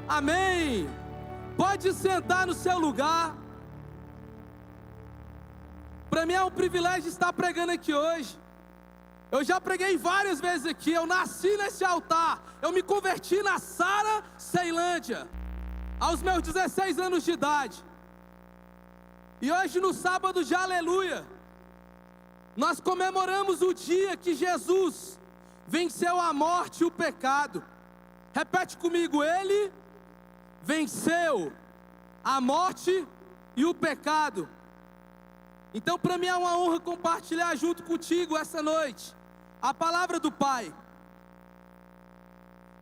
Amém. Pode sentar no seu lugar. Para mim é um privilégio estar pregando aqui hoje. Eu já preguei várias vezes aqui. Eu nasci nesse altar. Eu me converti na Sara Ceilândia aos meus 16 anos de idade. E hoje, no sábado de aleluia, nós comemoramos o dia que Jesus venceu a morte e o pecado. Repete comigo: Ele venceu a morte e o pecado. Então, para mim é uma honra compartilhar junto contigo essa noite a palavra do Pai.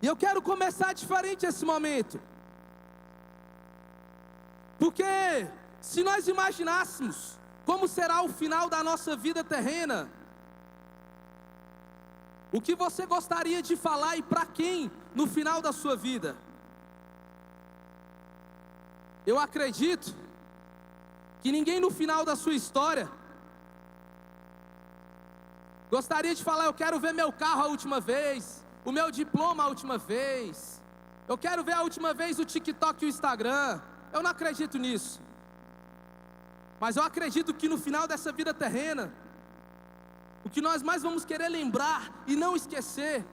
E eu quero começar diferente esse momento, porque se nós imaginássemos como será o final da nossa vida terrena, o que você gostaria de falar e para quem no final da sua vida? Eu acredito que ninguém no final da sua história gostaria de falar: eu quero ver meu carro a última vez, o meu diploma a última vez, eu quero ver a última vez o TikTok e o Instagram. Eu não acredito nisso. Mas eu acredito que no final dessa vida terrena, o que nós mais vamos querer lembrar e não esquecer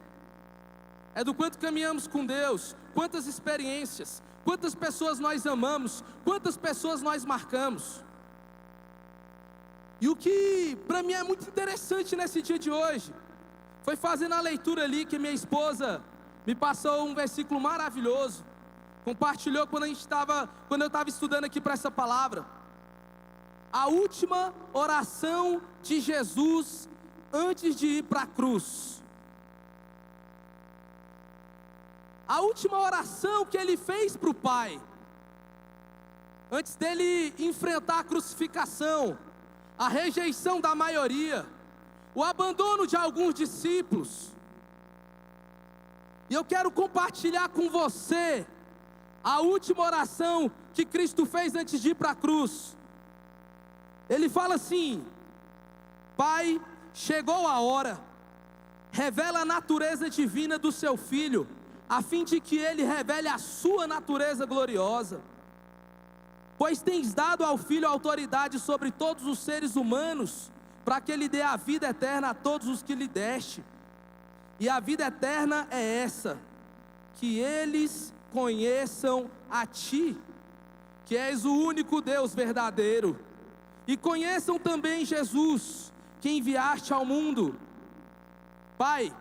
é do quanto caminhamos com Deus, quantas experiências, quantas pessoas nós amamos, quantas pessoas nós marcamos. E o que para mim é muito interessante nesse dia de hoje, foi fazendo a leitura ali que minha esposa me passou um versículo maravilhoso, compartilhou quando eu estava estudando aqui para essa palavra. A última oração de Jesus antes de ir para a cruz. A última oração que ele fez para o Pai, antes dele enfrentar a crucificação, a rejeição da maioria, o abandono de alguns discípulos. E eu quero compartilhar com você a última oração que Cristo fez antes de ir para a cruz. Ele fala assim: Pai, chegou a hora, revela a natureza divina do seu Filho, a fim de que ele revele a sua natureza gloriosa. Pois tens dado ao Filho autoridade sobre todos os seres humanos, para que ele dê a vida eterna a todos os que lhe deste. E a vida eterna é essa: que eles conheçam a Ti, que és o único Deus verdadeiro, e conheçam também Jesus, que enviaste ao mundo. Pai,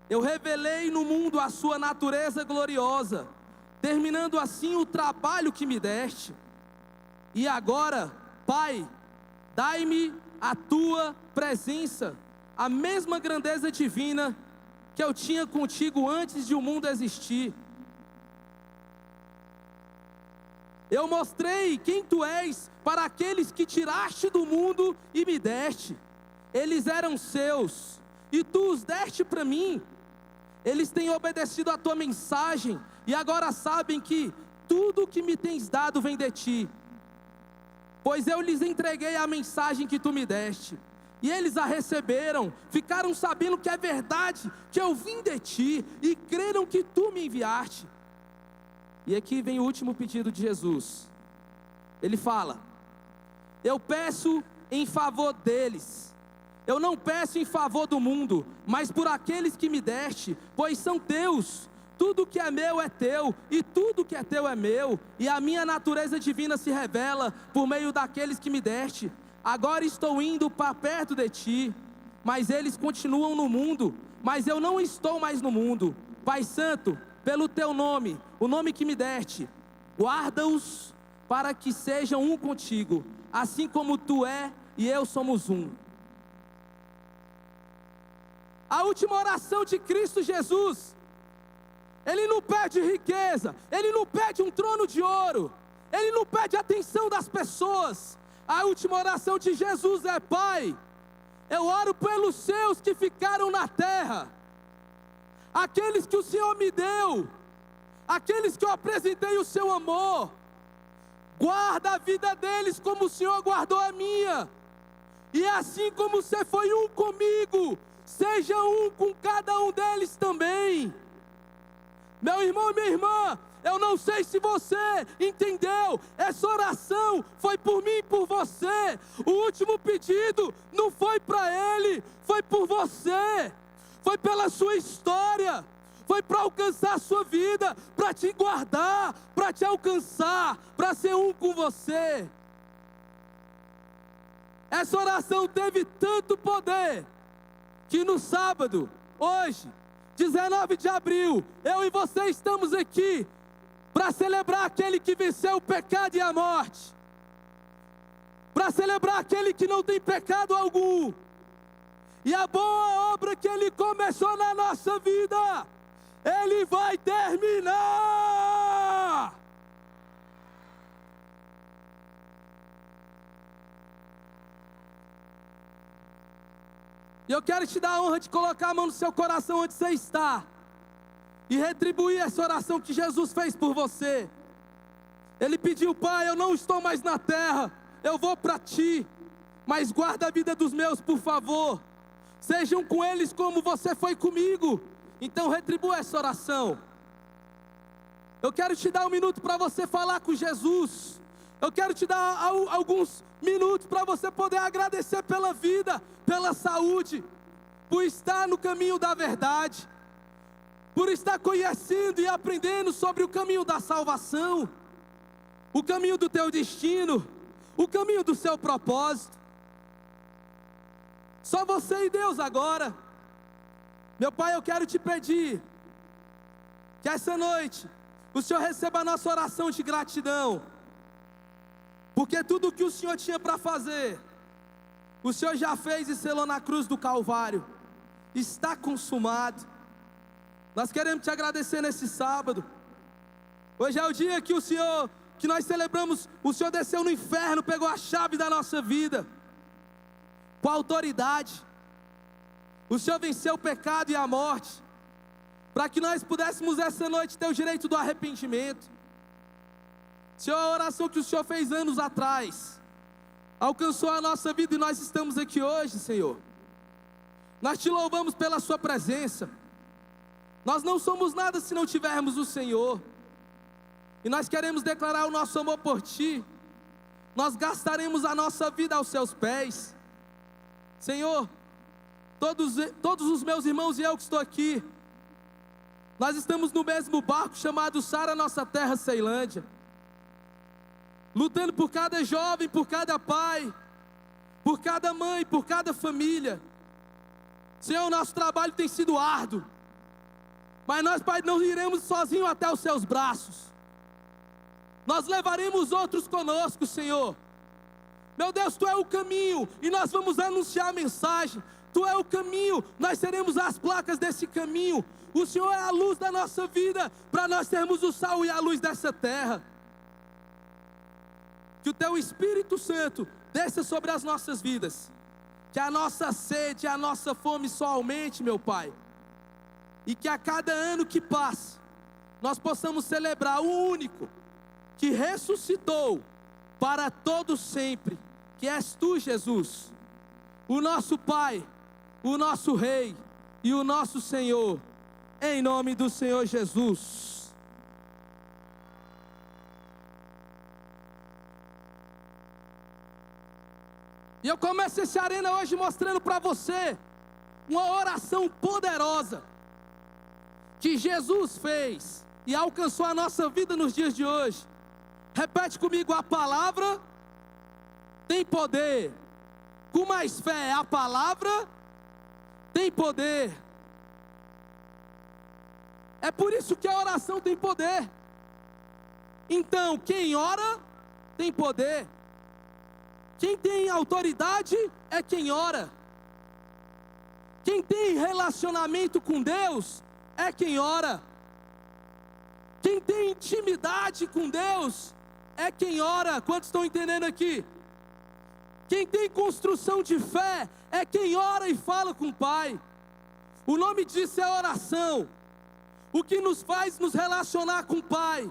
eu revelei no mundo a sua natureza gloriosa, terminando assim o trabalho que me deste. E agora, Pai, dai-me a tua presença, a mesma grandeza divina que eu tinha contigo antes de o mundo existir. Eu mostrei quem tu és para aqueles que tiraste do mundo e me deste. Eles eram seus, e tu os deste para mim. Eles têm obedecido a tua mensagem, e agora sabem que tudo o que me tens dado vem de ti. Pois eu lhes entreguei a mensagem que tu me deste, e eles a receberam, ficaram sabendo que é verdade, que eu vim de ti, e creram que tu me enviaste. E aqui vem o último pedido de Jesus. Ele fala: eu peço em favor deles, eu não peço em favor do mundo, mas por aqueles que me deste, pois são teus. Tudo que é meu é teu, e tudo que é teu é meu, e a minha natureza divina se revela por meio daqueles que me deste. Agora estou indo para perto de ti, mas eles continuam no mundo, mas eu não estou mais no mundo. Pai Santo, pelo teu nome, o nome que me deste, guarda-os para que sejam um contigo, assim como tu é e eu somos um. A última oração de Cristo Jesus, Ele não pede riqueza, Ele não pede um trono de ouro, Ele não pede a atenção das pessoas. A última oração de Jesus é: Pai, eu oro pelos seus que ficaram na terra, aqueles que o Senhor me deu, aqueles que eu apresentei o seu amor. Guarda a vida deles como o Senhor guardou a minha, e assim como você foi um comigo, seja um com cada um deles também. Meu irmão e minha irmã, Eu não sei se você entendeu. Essa oração foi por mim e por você. O último pedido não foi para ele, foi por você. Foi pela sua história. Foi para alcançar a sua vida, para te guardar, para te alcançar, para ser um com você. Essa oração teve tanto poder que no sábado, hoje, 19 de abril, eu e você estamos aqui para celebrar aquele que venceu o pecado e a morte, para celebrar aquele que não tem pecado algum, e a boa obra que ele começou na nossa vida, ele vai terminar. E eu quero te dar a honra de colocar a mão no seu coração onde você está e retribuir essa oração que Jesus fez por você. Ele pediu: Pai, eu não estou mais na terra, eu vou para ti, mas guarda a vida dos meus, por favor. Sejam com eles como você foi comigo. Então retribua essa oração. Eu quero te dar um minuto para você falar com Jesus. Eu quero te dar alguns minutos para você poder agradecer pela vida, pela saúde, por estar no caminho da verdade, por estar conhecendo e aprendendo sobre o caminho da salvação, o caminho do teu destino, o caminho do seu propósito. Só você e Deus agora. Meu Pai, eu quero te pedir que essa noite o Senhor receba a nossa oração de gratidão, porque tudo o que o Senhor tinha para fazer, o Senhor já fez e selou na cruz do Calvário. Está consumado. Nós queremos te agradecer nesse sábado. Hoje é o dia que que nós celebramos, o Senhor desceu no inferno, pegou a chave da nossa vida, com autoridade. O Senhor venceu o pecado e a morte, para que nós pudéssemos essa noite ter o direito do arrependimento. Senhor, a oração que o Senhor fez anos atrás alcançou a nossa vida e nós estamos aqui hoje, Senhor. Nós te louvamos pela sua presença. Nós não somos nada se não tivermos o Senhor, e nós queremos declarar o nosso amor por ti. Nós gastaremos a nossa vida aos seus pés, Senhor. Todos os meus irmãos e eu que estou aqui, nós estamos no mesmo barco chamado Sara Nossa Terra, Ceilândia, lutando por cada jovem, por cada pai, por cada mãe, por cada família. Senhor, o nosso trabalho tem sido árduo, mas nós, Pai, não iremos sozinhos até os seus braços. Nós levaremos outros conosco, Senhor. Meu Deus, Tu é o caminho, e nós vamos anunciar a mensagem. Tu é o caminho, nós seremos as placas desse caminho. O Senhor é a luz da nossa vida, para nós termos o sal e a luz dessa terra. Que o Teu Espírito Santo desça sobre as nossas vidas, que a nossa sede, a nossa fome só aumente, meu Pai, e que a cada ano que passa, nós possamos celebrar o único que ressuscitou para todo sempre, que és Tu, Jesus, o nosso Pai, o nosso Rei e o nosso Senhor, em nome do Senhor Jesus. E eu começo esse arena hoje mostrando para você uma oração poderosa que Jesus fez e alcançou a nossa vida nos dias de hoje. Repete comigo: a palavra tem poder. Com mais fé, a palavra tem poder. É por isso que a oração tem poder. Então, quem ora tem poder. Quem tem autoridade é quem ora. Quem tem relacionamento com Deus é quem ora. Quem tem intimidade com Deus é quem ora. Quantos estão entendendo aqui? Quem tem construção de fé é quem ora e fala com o Pai. O nome disso é oração. O que nos faz nos relacionar com o Pai,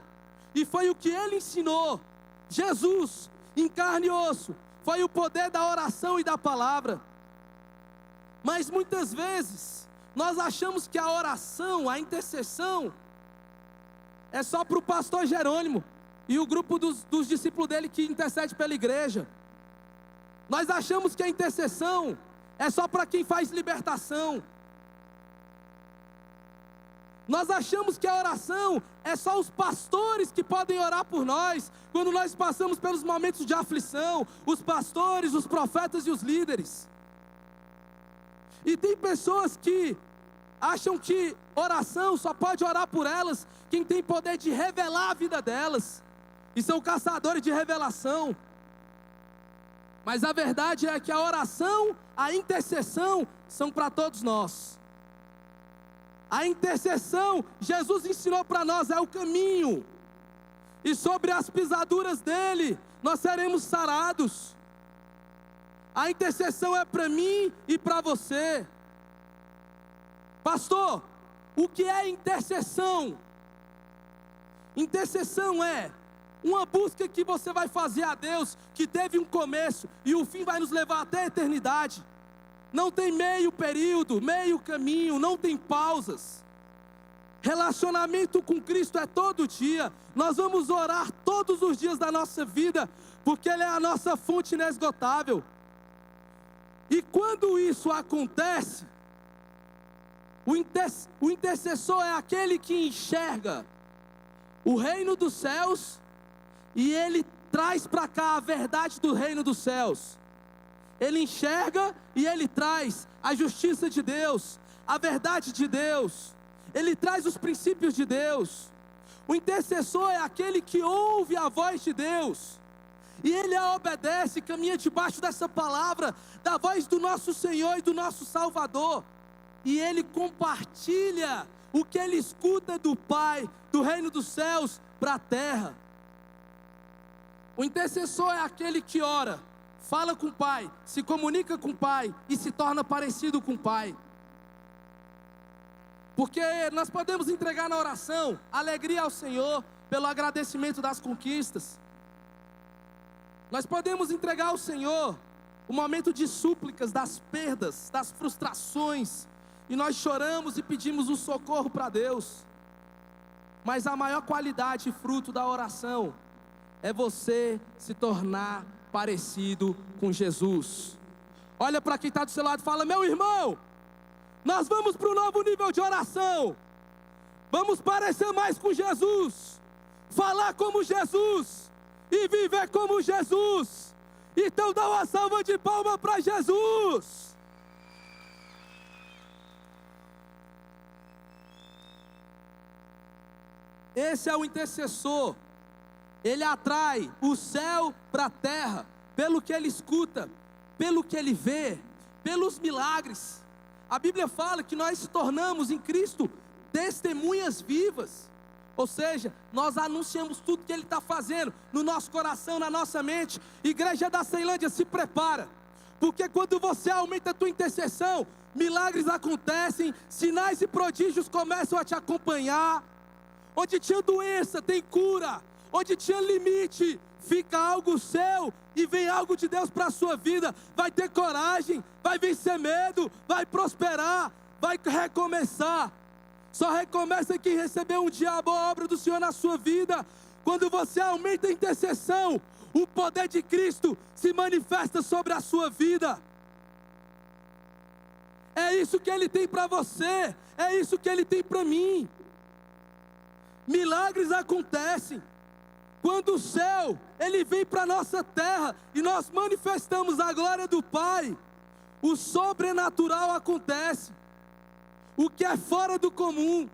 e foi o que Ele ensinou. Jesus, em carne e osso, foi o poder da oração e da palavra. Mas muitas vezes nós achamos que a oração, a intercessão, é só para o pastor Jerônimo e o grupo dos discípulos dele que intercede pela igreja. Nós achamos que a intercessão é só para quem faz libertação. Nós achamos que a oração é só os pastores que podem orar por nós, quando nós passamos pelos momentos de aflição, os pastores, os profetas e os líderes. E tem pessoas que acham que oração só pode orar por elas quem tem poder de revelar a vida delas, e são caçadores de revelação. Mas a verdade é que a oração, a intercessão são para todos nós. A intercessão, Jesus ensinou para nós, é o caminho. E sobre as pisaduras dele, nós seremos sarados. A intercessão é para mim e para você. Pastor, o que é intercessão? Intercessão é uma busca que você vai fazer a Deus, que teve um começo e o fim vai nos levar até a eternidade. Não tem meio período, meio caminho, não tem pausas. Relacionamento com Cristo é todo dia. Nós vamos orar todos os dias da nossa vida, porque Ele é a nossa fonte inesgotável. E quando isso acontece, o intercessor é aquele que enxerga o reino dos céus e ele traz para cá a verdade do reino dos céus. Ele enxerga e ele traz a justiça de Deus, a verdade de Deus. Ele traz os princípios de Deus. O intercessor é aquele que ouve a voz de Deus e ele a obedece, caminha debaixo dessa palavra, da voz do nosso Senhor e do nosso Salvador. E ele compartilha o que ele escuta do Pai, do reino dos céus, para a terra. O intercessor é aquele que ora, fala com o Pai, se comunica com o Pai e se torna parecido com o Pai. Porque nós podemos entregar na oração alegria ao Senhor pelo agradecimento das conquistas. Nós podemos entregar ao Senhor o momento de súplicas, das perdas, das frustrações, e nós choramos e pedimos um socorro para Deus. Mas a maior qualidade e fruto da oração é você se tornar parecido com Jesus. Olha para quem está do seu lado e fala: meu irmão, nós vamos para um novo nível de oração. Vamos parecer mais com Jesus, falar como Jesus e viver como Jesus. Então dá uma salva de palmas para Jesus. Esse é o intercessor. Ele atrai o céu para a terra, pelo que ele escuta, pelo que ele vê, pelos milagres. A Bíblia fala que nós se tornamos em Cristo testemunhas vivas. Ou seja, nós anunciamos tudo que Ele está fazendo no nosso coração, na nossa mente. Igreja da Ceilândia, se prepara, porque quando você aumenta a tua intercessão, milagres acontecem, sinais e prodígios começam a te acompanhar. Onde tinha doença, tem cura. Onde tinha limite, fica algo seu e vem algo de Deus para a sua vida. Vai ter coragem, vai vencer medo, vai prosperar, vai recomeçar. Só recomeça quem recebeu um dia a boa obra do Senhor na sua vida. Quando você aumenta a intercessão, o poder de Cristo se manifesta sobre a sua vida. É isso que Ele tem para você, é isso que Ele tem para mim. Milagres acontecem quando o céu, ele vem para a nossa terra e nós manifestamos a glória do Pai. O sobrenatural acontece, o que é fora do comum,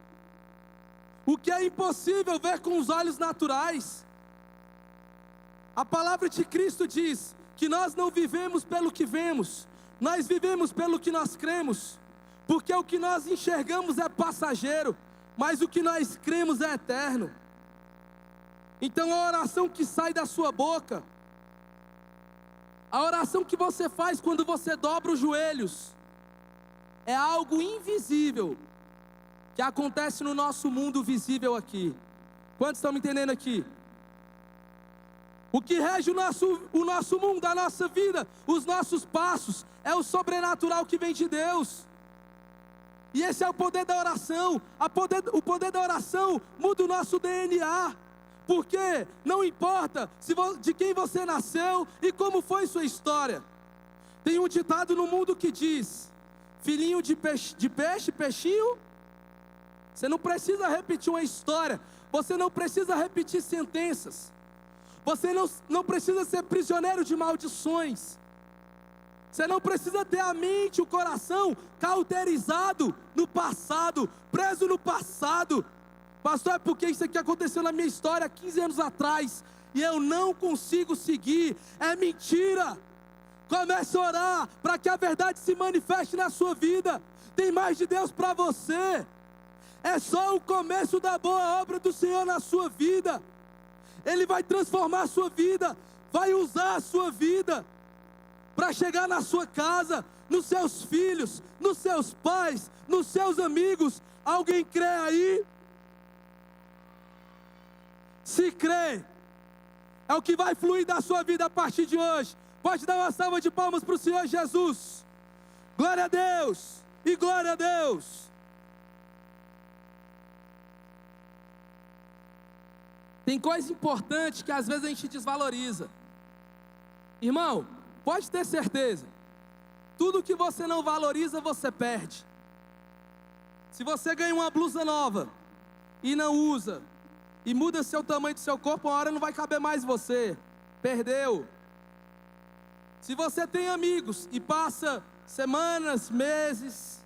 o que é impossível ver com os olhos naturais. A palavra de Cristo diz que nós não vivemos pelo que vemos, nós vivemos pelo que nós cremos, porque o que nós enxergamos é passageiro, mas o que nós cremos é eterno. Então a oração que sai da sua boca, a oração que você faz quando você dobra os joelhos, é algo invisível que acontece no nosso mundo visível aqui. Quantos estão me entendendo aqui? O que rege o nosso mundo, a nossa vida, os nossos passos, é o sobrenatural que vem de Deus. E esse é o poder da oração. O poder da oração muda o nosso DNA. Porque não importa de quem você nasceu e como foi sua história. Tem um ditado no mundo que diz: filhinho de peixe, peixinho. Você não precisa repetir uma história. Você não precisa repetir sentenças. Você não precisa ser prisioneiro de maldições. Você não precisa ter a mente, o coração cauterizado no passado, preso no passado. Pastor, é porque isso aqui aconteceu na minha história há 15 anos atrás e eu não consigo seguir. É mentira. Comece a orar para que a verdade se manifeste na sua vida. Tem mais de Deus para você. É só o começo da boa obra do Senhor na sua vida. Ele vai transformar a sua vida, vai usar a sua vida para chegar na sua casa, nos seus filhos, nos seus pais, nos seus amigos. Alguém crê aí? Se crê, é o que vai fluir da sua vida a partir de hoje. Pode dar uma salva de palmas para o Senhor Jesus. Glória a Deus e glória a Deus. Tem coisa importante que às vezes a gente desvaloriza. Irmão, pode ter certeza, tudo que você não valoriza, você perde. Se você ganha uma blusa nova e não usa, e muda seu tamanho do seu corpo, uma hora não vai caber mais você. Perdeu. Se você tem amigos e passa semanas, meses,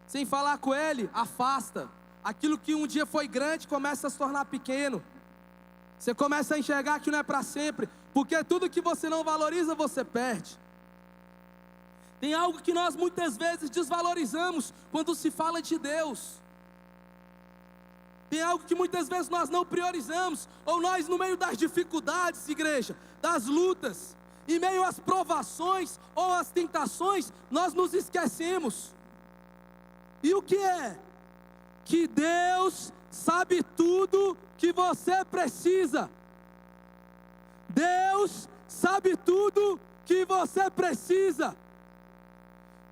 sem falar com ele, afasta. Aquilo que um dia foi grande começa a se tornar pequeno. Você começa a enxergar que não é para sempre, porque tudo que você não valoriza, você perde. Tem algo que nós muitas vezes desvalorizamos quando se fala de Deus. Tem algo que muitas vezes nós não priorizamos, ou nós no meio das dificuldades, igreja, das lutas, em meio às provações ou às tentações, nós nos esquecemos. E o que é? Que Deus sabe tudo que você precisa. Deus sabe tudo que você precisa.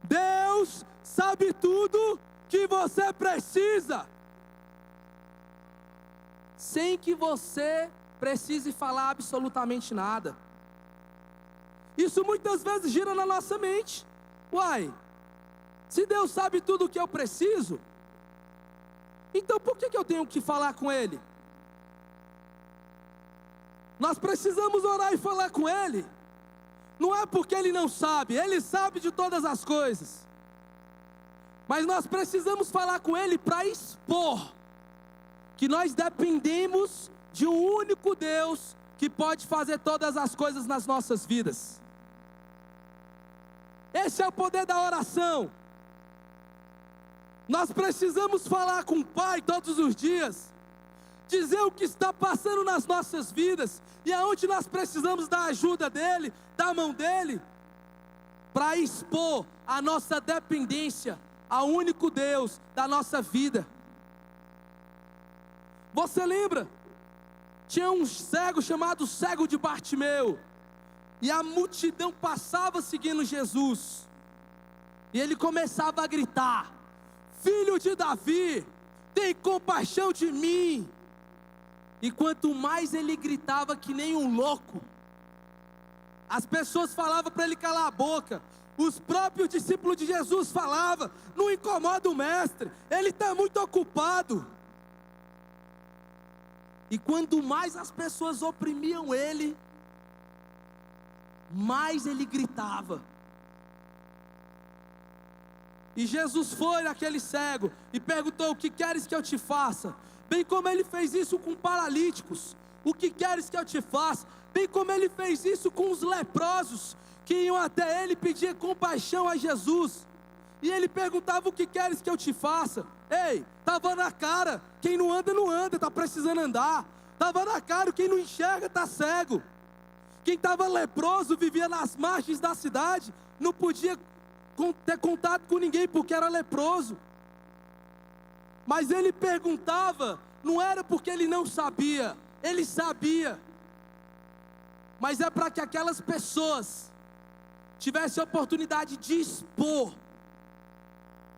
Deus sabe tudo que você precisa. Sem que você precise falar absolutamente nada. Isso muitas vezes gira na nossa mente. Uai, se Deus sabe tudo o que eu preciso, então por que eu tenho que falar com Ele? Nós precisamos orar e falar com Ele. Não é porque Ele não sabe, Ele sabe de todas as coisas. Mas nós precisamos falar com Ele para expor que nós dependemos de um único Deus que pode fazer todas as coisas nas nossas vidas. Esse é o poder da oração. Nós precisamos falar com o Pai todos os dias, dizer o que está passando nas nossas vidas e aonde nós precisamos da ajuda dEle, da mão dEle, para expor a nossa dependência ao único Deus da nossa vida. Você lembra? Tinha um cego chamado cego de Bartimeu, e a multidão passava seguindo Jesus, e ele começava a gritar: Filho de Davi, tem compaixão de mim. E quanto mais ele gritava que nem um louco, as pessoas falavam para ele calar a boca. Os próprios discípulos de Jesus falavam: não incomoda o mestre, ele está muito ocupado. E quando mais as pessoas oprimiam ele, mais ele gritava. E Jesus foi naquele cego e perguntou: o que queres que eu te faça? Bem como ele fez isso com paralíticos. O que queres que eu te faça? Bem como ele fez isso com os leprosos, que iam até ele pedir compaixão a Jesus. E ele perguntava: o que queres que eu te faça? Ei, estava na cara, quem não anda, está precisando andar. Estava na cara, quem não enxerga está cego. Quem estava leproso vivia nas margens da cidade, não podia ter contato com ninguém porque era leproso. Mas ele perguntava, não era porque ele não sabia, ele sabia. Mas é para que aquelas pessoas tivessem a oportunidade de expor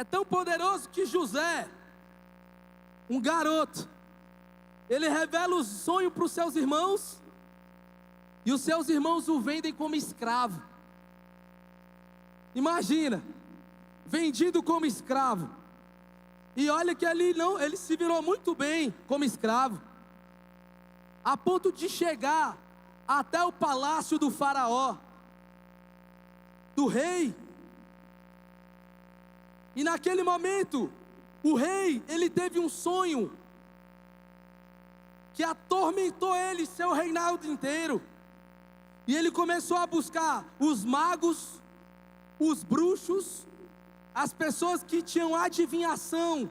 É tão poderoso que José, um garoto, ele revela o sonho para os seus irmãos, e os seus irmãos o vendem como escravo. Imagina, vendido como escravo. E olha que ele se virou muito bem como escravo, a ponto de chegar até o palácio do faraó, do rei. E naquele momento, o rei, ele teve um sonho que atormentou ele, seu reinado inteiro. E ele começou a buscar os magos, os bruxos, as pessoas que tinham adivinhação.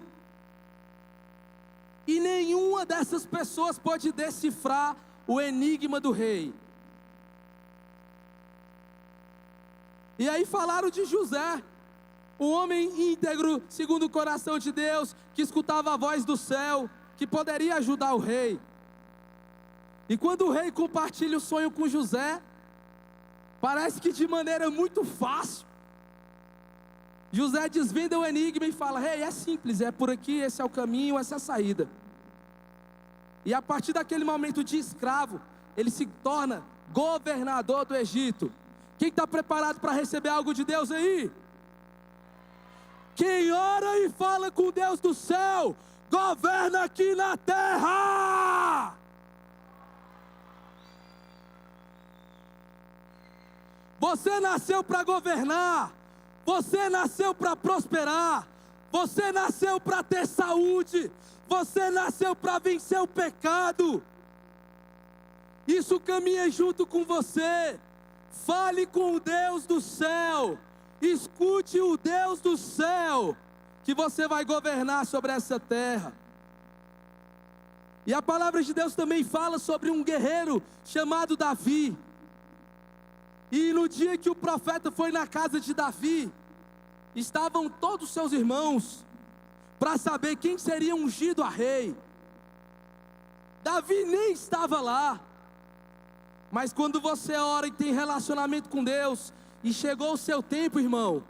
E nenhuma dessas pessoas pode decifrar o enigma do rei. E aí falaram de José, um homem íntegro, segundo o coração de Deus, que escutava a voz do céu, que poderia ajudar o rei. E quando o rei compartilha o sonho com José, parece que de maneira muito fácil, José desvenda o enigma e fala: rei, é simples, é por aqui, esse é o caminho, essa é a saída. E a partir daquele momento de escravo, ele se torna governador do Egito. Quem está preparado para receber algo de Deus aí? Quem ora e fala com Deus do céu, governa aqui na terra. Você nasceu para governar, você nasceu para prosperar, você nasceu para ter saúde, você nasceu para vencer o pecado. Isso caminha junto com você. Fale com o Deus do céu, escute o Deus do céu, que você vai governar sobre essa terra. E a palavra de Deus também fala sobre um guerreiro chamado Davi. E no dia que o profeta foi na casa de Davi, estavam todos os seus irmãos para saber quem seria ungido a rei. Davi nem estava lá. Mas quando você ora e tem relacionamento com Deus, e chegou o seu tempo, irmão,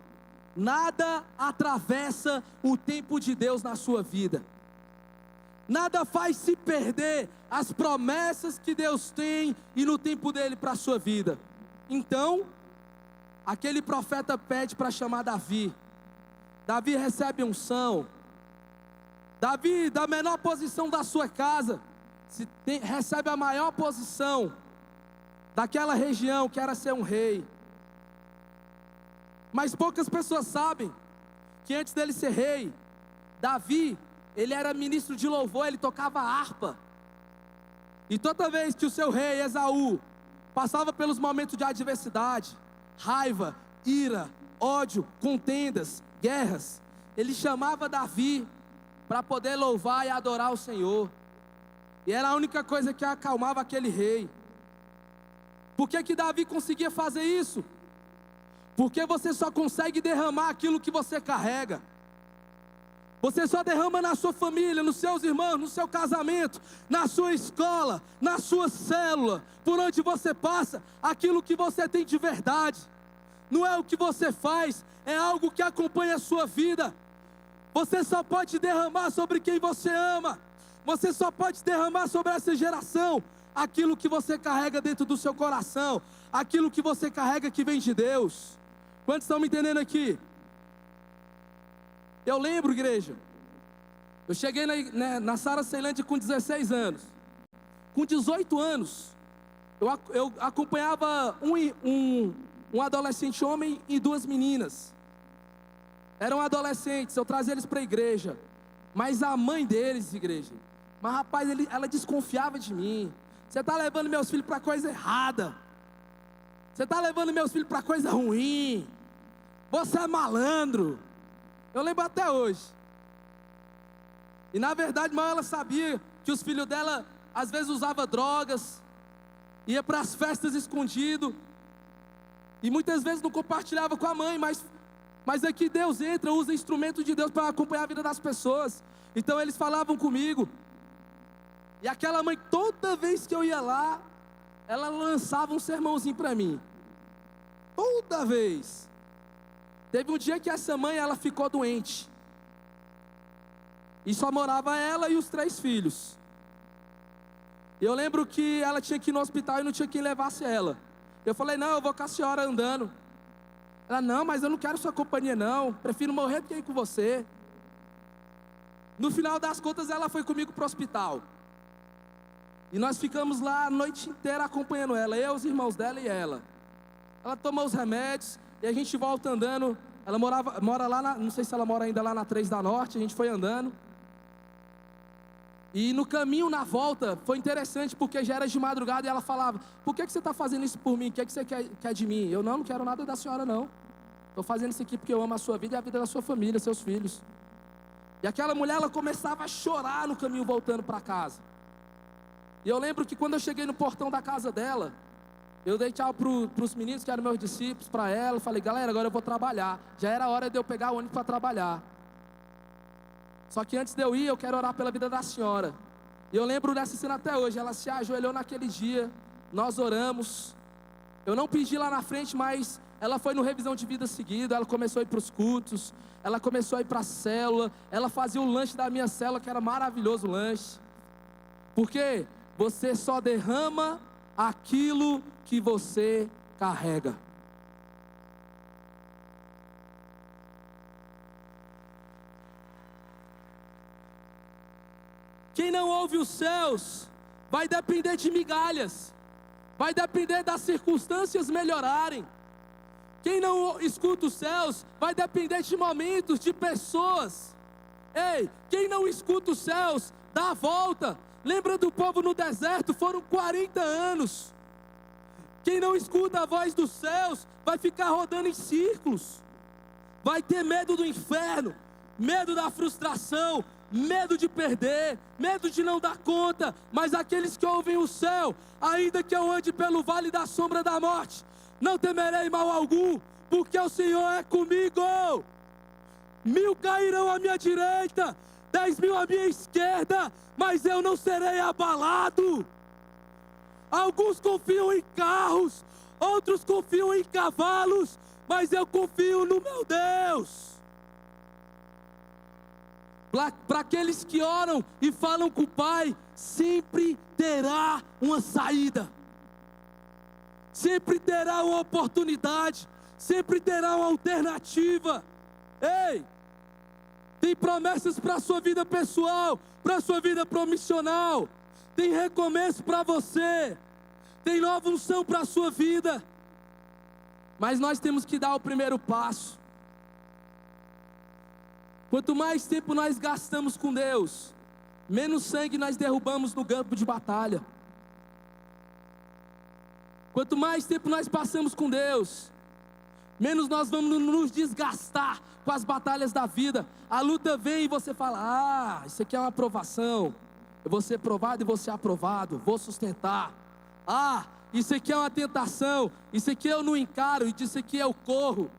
nada atravessa o tempo de Deus na sua vida. Nada faz se perder as promessas que Deus tem e no tempo dele para a sua vida. Então, aquele profeta pede para chamar Davi. Davi recebe unção. Davi, da menor posição da sua casa, recebe a maior posição daquela região, que era ser um rei. Mas poucas pessoas sabem que antes dele ser rei, Davi, ele era ministro de louvor, ele tocava harpa. E toda vez que o seu rei, Esaú, passava pelos momentos de adversidade, raiva, ira, ódio, contendas, guerras, ele chamava Davi para poder louvar e adorar o Senhor. E era a única coisa que acalmava aquele rei. Por que Davi conseguia fazer isso? Porque você só consegue derramar aquilo que você carrega. Você só derrama na sua família, nos seus irmãos, no seu casamento, na sua escola, na sua célula, por onde você passa, aquilo que você tem de verdade. Não é o que você faz, é algo que acompanha a sua vida. Você só pode derramar sobre quem você ama. Você só pode derramar sobre essa geração aquilo que você carrega dentro do seu coração, aquilo que você carrega que vem de Deus. Quantos estão me entendendo aqui? Eu lembro, igreja, eu cheguei na Sara Ceilândia com 16 anos. Com 18 anos, eu acompanhava um adolescente homem e duas meninas. Eram adolescentes, eu trazia eles para a igreja. Mas a mãe deles, igreja, mas rapaz, ela desconfiava de mim. Você está levando meus filhos para coisa errada. Você está levando meus filhos para coisa ruim. Você é malandro. Eu lembro até hoje. E na verdade, mas ela sabia que os filhos dela às vezes usavam drogas, ia para as festas escondido, e muitas vezes não compartilhava com a mãe, mas aqui Deus entra, usa instrumento de Deus para acompanhar a vida das pessoas. Então eles falavam comigo. E aquela mãe, toda vez que eu ia lá, ela lançava um sermãozinho para mim. Toda vez. Teve um dia que essa mãe, ela ficou doente. E só morava ela e os 3 filhos. Eu lembro que ela tinha que ir no hospital e não tinha quem levasse ela. Eu falei, não, eu vou com a senhora andando. Ela, não, mas eu não quero sua companhia não, prefiro morrer do que ir com você. No final das contas, ela foi comigo para o hospital. E nós ficamos lá a noite inteira acompanhando ela, eu, os irmãos dela e ela. Ela tomou os remédios e a gente volta andando. Ela mora lá, não sei se ela mora ainda lá na 3 da Norte, a gente foi andando. E no caminho, na volta, foi interessante porque já era de madrugada e ela falava, por que você está fazendo isso por mim? O que você quer de mim? Eu não quero nada da senhora não. Estou fazendo isso aqui porque eu amo a sua vida e a vida da sua família, seus filhos. E aquela mulher, ela começava a chorar no caminho voltando para casa. E eu lembro que quando eu cheguei no portão da casa dela, eu dei tchau para os meninos que eram meus discípulos, para ela. Eu falei, galera, agora eu vou trabalhar. Já era hora de eu pegar o ônibus para trabalhar. Só que antes de eu ir, eu quero orar pela vida da senhora. E eu lembro dessa cena até hoje. Ela se ajoelhou naquele dia, nós oramos. Eu não pedi lá na frente, mas ela foi no revisão de vida seguida. Ela começou a ir para os cultos, ela começou a ir para a célula. Ela fazia o lanche da minha célula, que era maravilhoso o lanche. Porque você só derrama aquilo que você carrega. Quem não ouve os céus vai depender de migalhas, vai depender das circunstâncias melhorarem. Quem não escuta os céus vai depender de momentos, de pessoas. Ei, quem não escuta os céus dá a volta. Lembra do povo no deserto? Foram 40 anos. Quem não escuta a voz dos céus vai ficar rodando em círculos. Vai ter medo do inferno, medo da frustração, medo de perder, medo de não dar conta. Mas aqueles que ouvem o céu, ainda que eu ande pelo vale da sombra da morte, não temerei mal algum, porque o Senhor é comigo. 1000 cairão à minha direita, 10.000 à minha esquerda, mas eu não serei abalado. Alguns confiam em carros, outros confiam em cavalos, mas eu confio no meu Deus. Para aqueles que oram e falam com o Pai, sempre terá uma saída, sempre terá uma oportunidade, sempre terá uma alternativa. Ei, tem promessas para a sua vida pessoal, para a sua vida promissional, tem recomeço para você, tem nova unção para a sua vida, mas nós temos que dar o primeiro passo. Quanto mais tempo nós gastamos com Deus, menos sangue nós derrubamos no campo de batalha. Quanto mais tempo nós passamos com Deus, menos nós vamos nos desgastar com as batalhas da vida. A luta vem e você fala, isso aqui é uma aprovação, eu vou ser provado e vou ser aprovado, vou sustentar. Isso aqui é uma tentação, isso aqui eu não encaro, e disso aqui eu corro.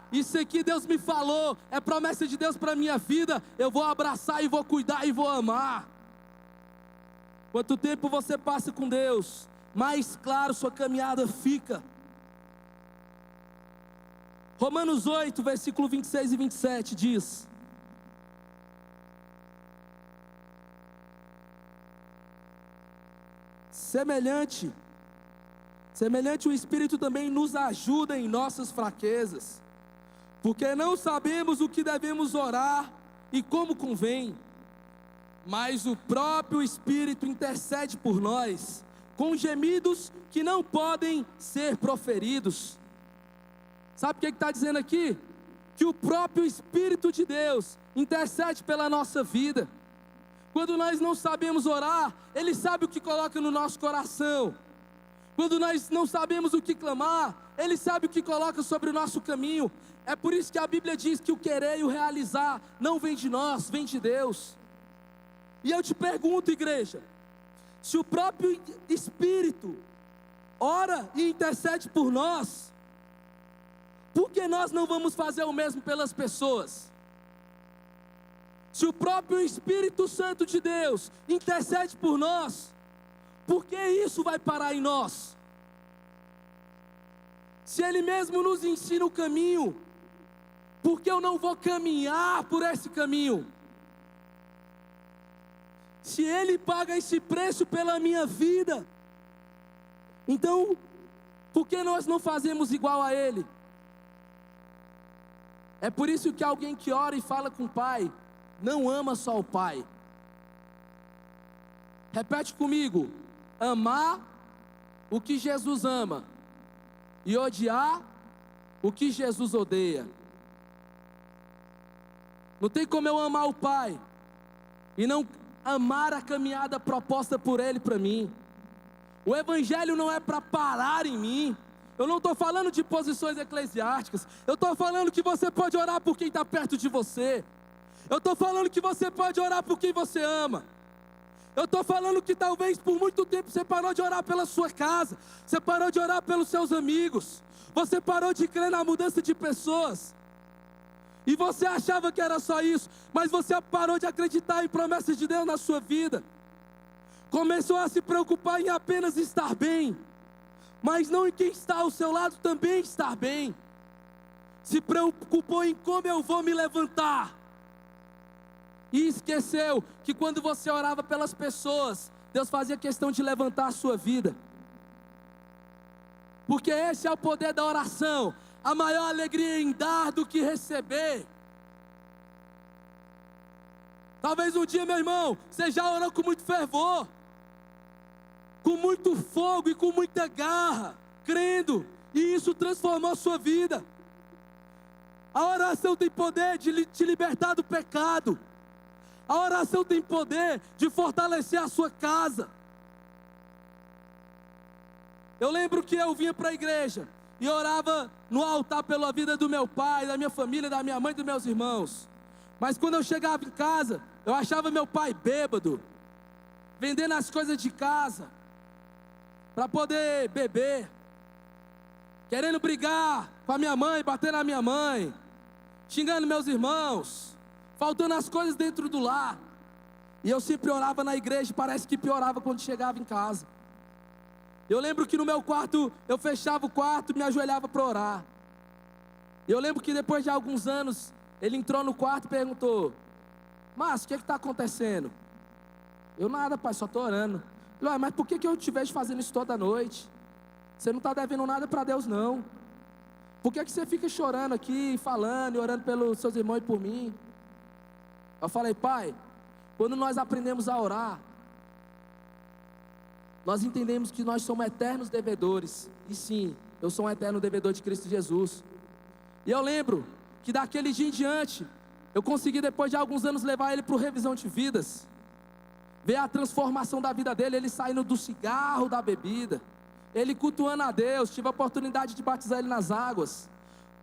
Isso aqui Deus me falou, é promessa de Deus para a minha vida, eu vou abraçar e vou cuidar e vou amar. Quanto tempo você passa com Deus, mais claro sua caminhada fica. Romanos 8, versículo 26 e 27 diz: Semelhante o Espírito também nos ajuda em nossas fraquezas, porque não sabemos o que devemos orar e como convém, mas o próprio Espírito intercede por nós, com gemidos que não podem ser proferidos. Sabe o que está dizendo aqui? Que o próprio Espírito de Deus intercede pela nossa vida. Quando nós não sabemos orar, Ele sabe o que coloca no nosso coração. Quando nós não sabemos o que clamar, Ele sabe o que coloca sobre o nosso caminho. É por isso que a Bíblia diz que o querer e o realizar não vem de nós, vem de Deus. E eu te pergunto, igreja, se o próprio Espírito ora e intercede por nós, por que nós não vamos fazer o mesmo pelas pessoas? Se o próprio Espírito Santo de Deus intercede por nós, por que isso vai parar em nós? Se Ele mesmo nos ensina o caminho, por que eu não vou caminhar por esse caminho? Se Ele paga esse preço pela minha vida, então, por que nós não fazemos igual a Ele? É por isso que alguém que ora e fala com o Pai, não ama só o Pai. Repete comigo: amar o que Jesus ama e odiar o que Jesus odeia. Não tem como eu amar o Pai e não amar a caminhada proposta por Ele para mim. O Evangelho não é para parar em mim. Eu não estou falando de posições eclesiásticas. Eu estou falando que você pode orar por quem está perto de você. Eu estou falando que você pode orar por quem você ama. Eu estou falando que talvez por muito tempo você parou de orar pela sua casa. Você parou de orar pelos seus amigos. Você parou de crer na mudança de pessoas. E você achava que era só isso. Mas você parou de acreditar em promessas de Deus na sua vida. Começou a se preocupar em apenas estar bem. Mas não em quem está ao seu lado também estar bem. Se preocupou em como eu vou me levantar. E esqueceu que quando você orava pelas pessoas, Deus fazia questão de levantar a sua vida. Porque esse é o poder da oração. A maior alegria em dar do que receber. Talvez um dia, meu irmão, você já orou com muito fervor, com muito fogo e com muita garra, crendo, e isso transformou a sua vida. A oração tem poder de te libertar do pecado. A oração tem poder de fortalecer a sua casa. Eu lembro que eu vinha para a igreja e orava no altar pela vida do meu pai, da minha família, da minha mãe e dos meus irmãos. Mas quando eu chegava em casa, eu achava meu pai bêbado, vendendo as coisas de casa para poder beber, querendo brigar com a minha mãe, bater na minha mãe, xingando meus irmãos, faltando as coisas dentro do lar. E eu sempre orava na igreja, parece que piorava quando chegava em casa. Eu lembro que no meu quarto, eu fechava o quarto e me ajoelhava para orar. Eu lembro que depois de alguns anos, ele entrou no quarto e perguntou: Márcio, o que está acontecendo? Eu: nada, pai, só estou orando. Ele: mas por que eu te vejo fazendo isso toda noite? Você não está devendo nada para Deus, não. Por que você fica chorando aqui, falando e orando pelos seus irmãos e por mim? Eu falei: pai, quando nós aprendemos a orar, nós entendemos que nós somos eternos devedores. E sim, eu sou um eterno devedor de Cristo Jesus. E eu lembro que daquele dia em diante, eu consegui depois de alguns anos levar ele para o Revisão de Vidas. Ver a transformação da vida dele, ele saindo do cigarro, da bebida. Ele cultuando a Deus, tive a oportunidade de batizar ele nas águas.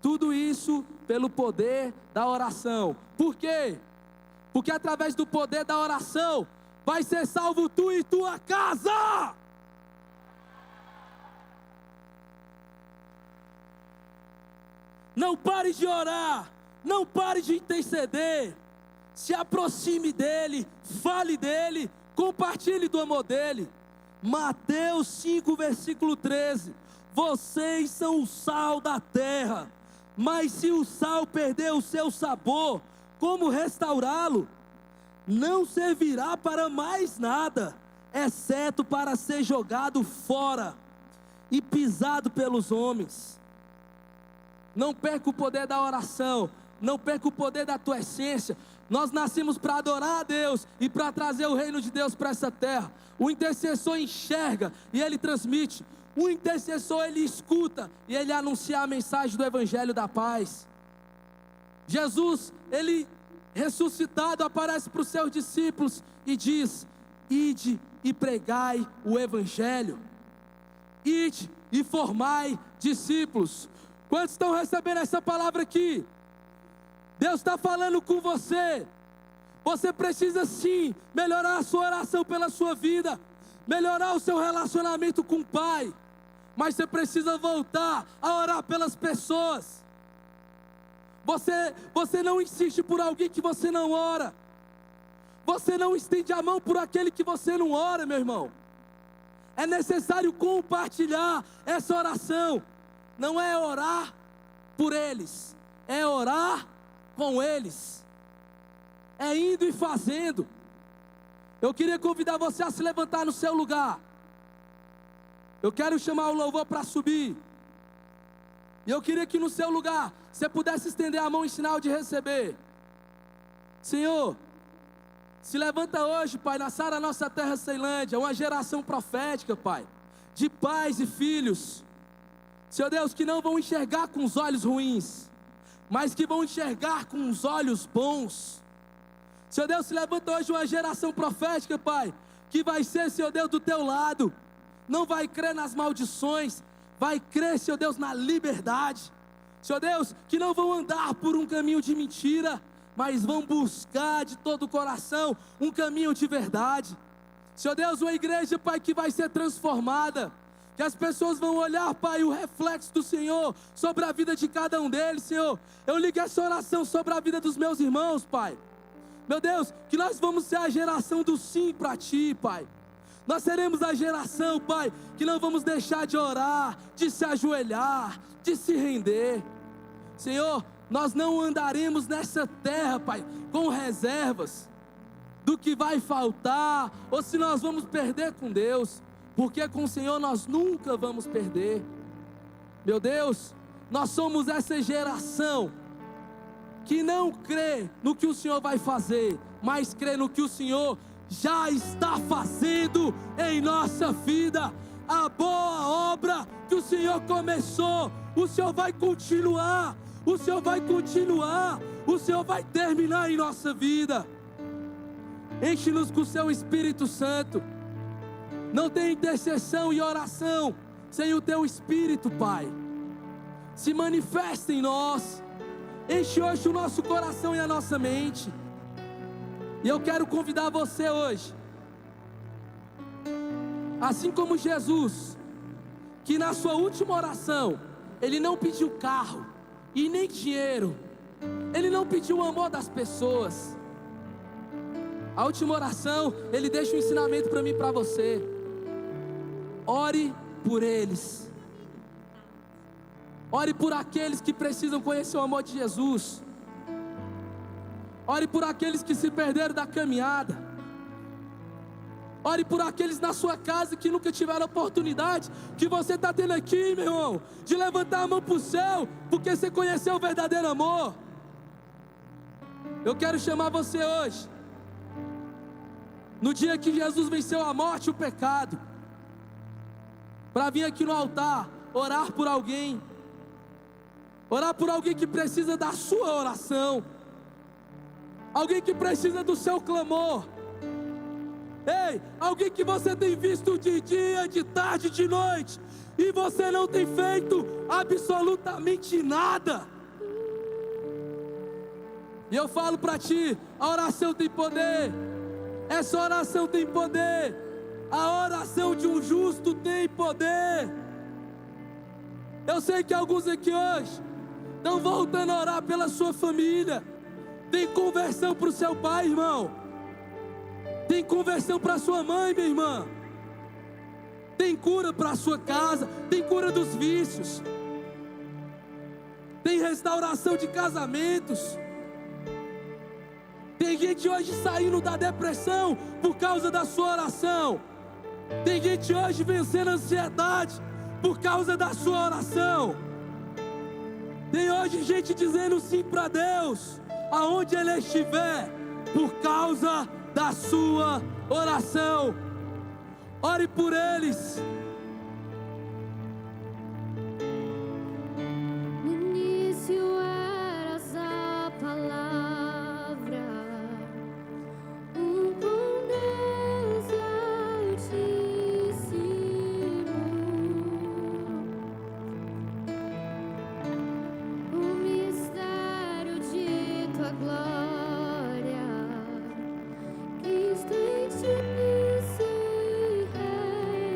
Tudo isso pelo poder da oração. Por quê? Porque através do poder da oração, vai ser salvo tu e tua casa. Não pare de orar, não pare de interceder. Se aproxime dele, fale dele, compartilhe do amor dele. Mateus 5, versículo 13. Vocês são o sal da terra, mas se o sal perder o seu sabor, como restaurá-lo? Não servirá para mais nada, exceto para ser jogado fora e pisado pelos homens. Não perca o poder da oração, não perca o poder da tua essência. Nós nascemos para adorar a Deus e para trazer o reino de Deus para essa terra. O intercessor enxerga e ele transmite. O intercessor, ele escuta e ele anuncia a mensagem do evangelho da paz. Jesus, ele ressuscitado, aparece para os seus discípulos e diz: ide e pregai o evangelho, ide e formai discípulos. Quantos estão recebendo essa palavra aqui? Deus está falando com você. Você precisa sim melhorar a sua oração pela sua vida, melhorar o seu relacionamento com o Pai, mas você precisa voltar a orar pelas pessoas. Você não insiste por alguém que você não ora. Você não estende a mão por aquele que você não ora, meu irmão. É necessário compartilhar essa oração. Não é orar por eles, é orar com eles. É indo e fazendo. Eu queria convidar você a se levantar no seu lugar. Eu quero chamar o louvor para subir. E eu queria que no seu lugar você pudesse estender a mão em sinal de receber. Senhor, se levanta hoje, Pai, na Sara Nossa Terra Ceilândia, uma geração profética, Pai, de pais e filhos, Senhor Deus, que não vão enxergar com os olhos ruins, mas que vão enxergar com os olhos bons. Senhor Deus, se levanta hoje uma geração profética, Pai, que vai ser, Senhor Deus, do teu lado, não vai crer nas maldições, vai crer, Senhor Deus, na liberdade. Senhor Deus, que não vão andar por um caminho de mentira, mas vão buscar de todo o coração um caminho de verdade. Senhor Deus, uma igreja, Pai, que vai ser transformada, que as pessoas vão olhar, Pai, o reflexo do Senhor sobre a vida de cada um deles, Senhor. Eu ligo essa oração sobre a vida dos meus irmãos, Pai. Meu Deus, que nós vamos ser a geração do sim para Ti, Pai. Nós seremos a geração, Pai, que não vamos deixar de orar, de se ajoelhar, de se render. Senhor, nós não andaremos nessa terra, Pai, com reservas do que vai faltar, ou se nós vamos perder com Deus, porque com o Senhor nós nunca vamos perder. Meu Deus, nós somos essa geração que não crê no que o Senhor vai fazer, mas crê no que o Senhor já está fazendo em nossa vida. A boa obra que o Senhor começou, o Senhor vai continuar, o Senhor vai continuar, o Senhor vai terminar em nossa vida. Enche-nos com o Seu Espírito Santo. Não tem intercessão e oração sem o Teu Espírito, Pai. Se manifesta em nós. Enche hoje o nosso coração e a nossa mente. E eu quero convidar você hoje, assim como Jesus, que na sua última oração, Ele não pediu carro e nem dinheiro, Ele não pediu o amor das pessoas. A última oração, Ele deixa um ensinamento para mim e para você: ore por eles. Ore por aqueles que precisam conhecer o amor de Jesus. Ore por aqueles que se perderam da caminhada. Ore por aqueles na sua casa que nunca tiveram oportunidade, que você está tendo aqui, meu irmão, de levantar a mão para o céu, porque você conheceu o verdadeiro amor. Eu quero chamar você hoje, no dia que Jesus venceu a morte e o pecado, para vir aqui no altar, orar por alguém. Orar por alguém que precisa da sua oração, alguém que precisa do seu clamor. Ei, alguém que você tem visto de dia, de tarde, de noite, e você não tem feito absolutamente nada. E eu falo para ti, a oração tem poder. Essa oração tem poder. A oração de um justo tem poder. Eu sei que alguns aqui hoje estão voltando a orar pela sua família. Tem conversão para o seu pai, irmão. Tem conversão para a sua mãe, minha irmã. Tem cura para a sua casa. Tem cura dos vícios. Tem restauração de casamentos. Tem gente hoje saindo da depressão por causa da sua oração. Tem gente hoje vencendo a ansiedade por causa da sua oração. Tem hoje gente dizendo sim para Deus, aonde Ele estiver, por causa da sua oração. Ore por eles. No início eras a palavra, com Deus Altíssimo. O mistério de tua glória, Cristo em ti se revela.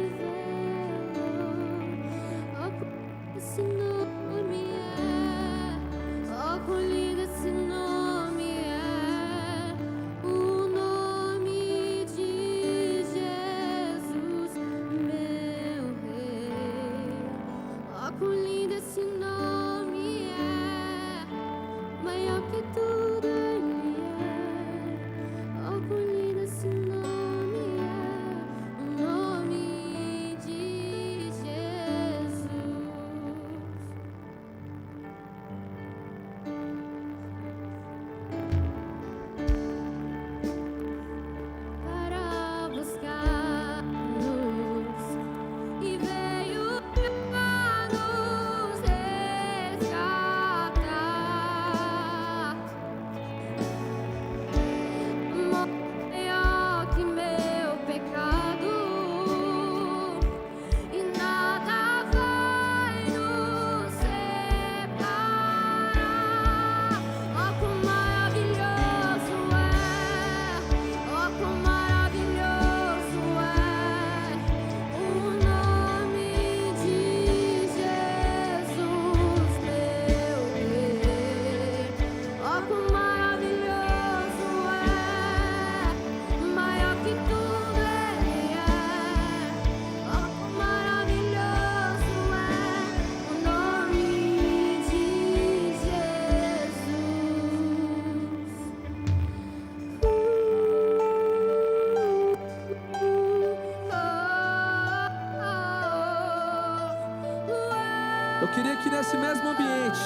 que nesse mesmo ambiente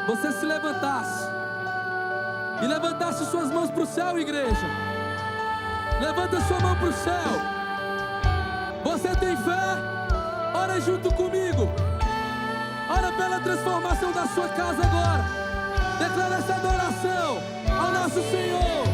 você se levantasse e levantasse suas mãos para o céu, igreja. Levanta sua mão para o céu. Você tem fé? Ora junto comigo. Ora pela transformação da sua casa agora. Declara essa adoração ao nosso Senhor.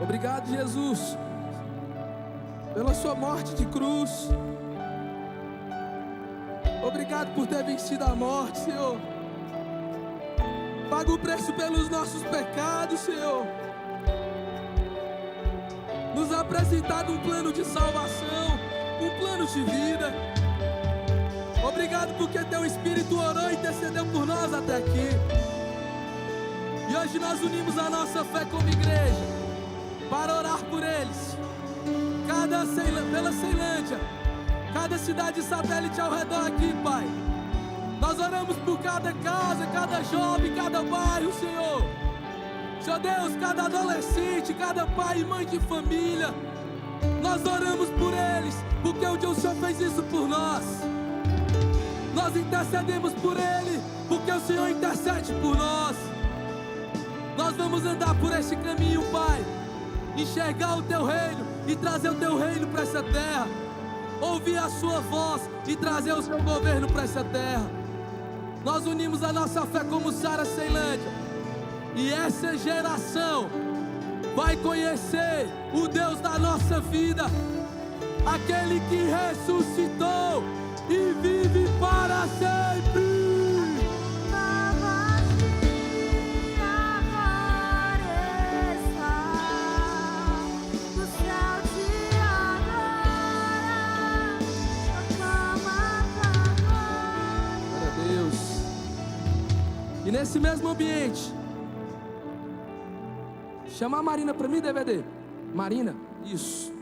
Obrigado, Jesus, pela sua morte de cruz. Obrigado por ter vencido a morte, Senhor. Paga o preço pelos nossos pecados, Senhor. Nos apresentado um plano de salvação, um plano de vida. Obrigado porque Teu Espírito orou e intercedeu por nós até aqui. E hoje nós unimos a nossa fé como igreja para orar por eles, pela Ceilândia, cada cidade satélite ao redor aqui, Pai. Nós oramos por cada casa, cada jovem, cada bairro, Senhor. Senhor Deus, cada adolescente, cada pai e mãe de família. Nós oramos por eles, porque um dia o Senhor fez isso por nós. Nós intercedemos por ele, porque o Senhor intercede por nós. Nós vamos andar por este caminho, Pai, enxergar o Teu reino e trazer o Teu reino para essa terra, ouvir a Sua voz e trazer o Seu governo para essa terra. Nós unimos a nossa fé como Sara Ceilândia, e essa geração vai conhecer o Deus da nossa vida, aquele que ressuscitou e vive para sempre. E nesse mesmo ambiente, chama a Marina para mim, DVD. Marina, isso.